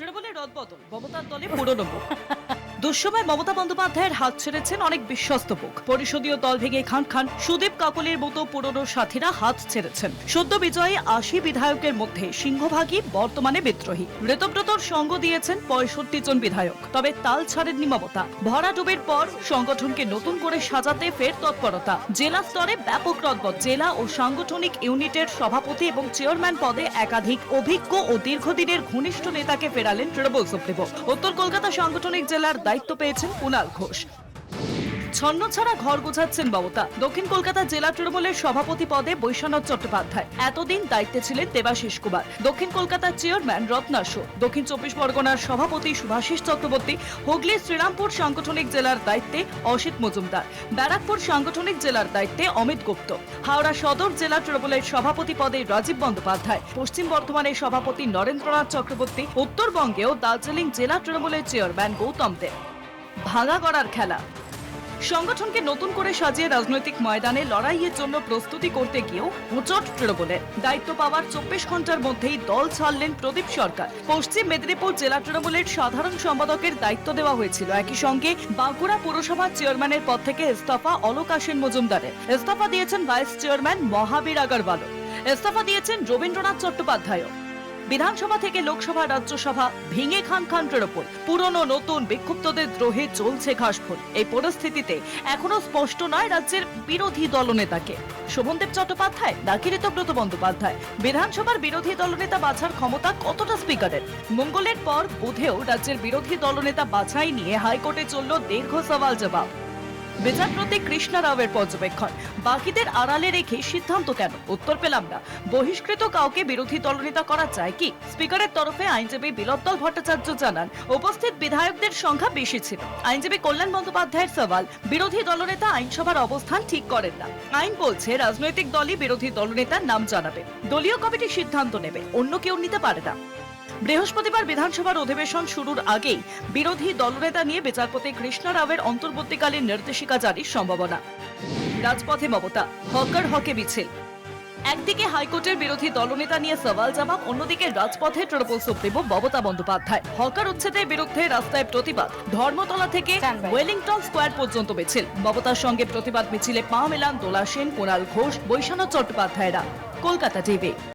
তৃণমূলের রদবদল, মমতার দলে পুরনো মুখ। দুঃসময় মমতা বন্দ্যোপাধ্যায়ের হাত ছেড়েছেন অনেক বিশ্বস্ত মুখ। পরিষদীয় দল ভেঙে খান খান, সুদীপ কাকলির মতো পুরনো সাথীরা হাত ছেড়েছেন। সদ্য বিজয়ী ৮০ বিধায়কের মধ্যে সিংহভাগই বর্তমানে বিদ্রোহী। ঋতব্রতর সঙ্গ দিয়েছেন ৬৫ জন বিধায়ক। তবে তাল ছাড়েননি মমতা। ভরাডুবির পর সংগঠনকে নতুন করে সাজাতে ফের তৎপরতা। জেলা স্তরে ব্যাপক রদবদল। জেলা ও সাংগঠনিক ইউনিটের সভাপতি এবং চেয়ারম্যান পদে একাধিক অভিজ্ঞ ও দীর্ঘদিনের ঘনিষ্ঠ নেতাকে ফেরালেন তৃণমূল সুপ্রিমো। উত্তর কলকাতা সাংগঠনিক জেলার দায়িত্ব পেয়েছেন কুণাল ঘোষ। ছন্ন ছাড়া ঘর গোছাচ্ছেন মমতা। দক্ষিণ কলকাতা জেলা তৃণমূলের সভাপতি পদে বৈশ্বনাথ চট্টোপাধ্যায়। এতদিন দায়িত্বে ছিলেন দেবাশিস কুমার। দক্ষিণ কলকাতার চেয়ারম্যান রত্নাশ। দক্ষিণ ২৪ পরগনার সভাপতি সুভাষিস চক্রবর্তী। হুগলি শ্রীরামপুর সাংগঠনিক জেলার দায়িত্বে অসিত মজুমদার। ব্যারাকপুর সাংগঠনিক জেলার দায়িত্বে অমিত গুপ্ত। হাওড়া সদর জেলা তৃণমূলের সভাপতি পদে রাজীব বন্দ্যোপাধ্যায়। পশ্চিম বর্ধমানের সভাপতি নরেন্দ্রনাথ চক্রবর্তী। উত্তরবঙ্গেও দার্জিলিং জেলা তৃণমূলের চেয়ারম্যান গৌতম দেব। ভাঙা গড়ার খেলা। সংগঠনকে নতুন করে সাজিয়ে রাজনৈতিক ময়দানে লড়াইয়ের জন্য প্রস্তুতি করতে গিয়েও হোঁচট তৃণমূলের। দায়িত্ব পাওয়ার ২৪ ঘন্টার মধ্যেই দল ছাড়লেন প্রদীপ সরকার। পশ্চিম মেদিনীপুর জেলা তৃণমূলের সাধারণ সম্পাদকের দায়িত্ব দেওয়া হয়েছিল। একই সঙ্গে বাঁকুড়া পুরসভার চেয়ারম্যানের পদ থেকে ইস্তফা অলোক আসেন মজুমদারের। ইস্তফা দিয়েছেন ভাইস চেয়ারম্যান মহাবীর আগরওয়াল। ইস্তফা দিয়েছেন রবীন্দ্রনাথ চট্টোপাধ্যায়। বিধানসভা থেকে লোকসভা রাজ্যসভা ভেঙে খান খান তৃণমূল। পুরনো নতুন বিক্ষুব্ধদের দ্রোহে চলছে ঘাসফুল। এই পরিস্থিতিতে এখনো স্পষ্ট নয় রাজ্যের বিরোধী দলনেতাকে। শোভনদেব চট্টোপাধ্যায় নাকি ঋতব্রত বন্দ্যোপাধ্যায়। বিধানসভার বিরোধী দলনেতা বাছার ক্ষমতা কতটা স্পিকারের? মঙ্গলের পর বুধেও রাজ্যের বিরোধী দলনেতা বাছাই নিয়ে হাইকোর্টে চলল দীর্ঘ সওয়াল জবাব। বিচারপতি কৃষ্ণা রাওয়ের পর্যবেক্ষণ। বাকিদের আড়ালে রেখে সিদ্ধান্ত কেন? উত্তর পেলাম না। বহিষ্কৃত কাউকে বিরোধী দলনেতা করা যায় কি? স্পিকারের তরফে আইনজীবী বিলোত্তল ভট্টাচার্য জানান, উপস্থিত বিধায়কদের সংখ্যা বেশি ছিল। আইনজীবী কল্যাণ বন্দ্যোপাধ্যায়ের সওয়াল, বিরোধী দলনেতা আইনসভার অবস্থান ঠিক করেন না। আইন বলছে রাজনৈতিক দলই বিরোধী দলনেতার নাম জানাবে। দলীয় কমিটি সিদ্ধান্ত নেবে, অন্য কেউ নিতে পারে না। বৃহস্পতিবার বিধানসভার অধিবেশন শুরুর আগেই বিরোধী দলনেতা নিয়ে বিচারপতি কৃষ্ণা রাওয়ের অন্তর্বর্তীকালীন নির্দেশিকা জারির সম্ভাবনা। রাজপথে মমতা, হকার হকে মিছিল। একদিকে হাইকোর্টের বিরোধী দলনেতা নিয়ে সওয়াল জবাব, অন্যদিকে রাজপথে তৃণমূল সুপ্রিমো মমতা বন্দ্যোপাধ্যায়। হকার উচ্ছেদের বিরুদ্ধে রাস্তায় প্রতিবাদ। ধর্মতলা থেকে ওয়েলিংটন স্কোয়ার পর্যন্ত মিছিল। মমতার সঙ্গে প্রতিবাদ মিছিলে পা মেলান দোলা সেন, কুণাল ঘোষ, বৈশ্বনাথ চট্টোপাধ্যায়রা। কলকাতা টিভি।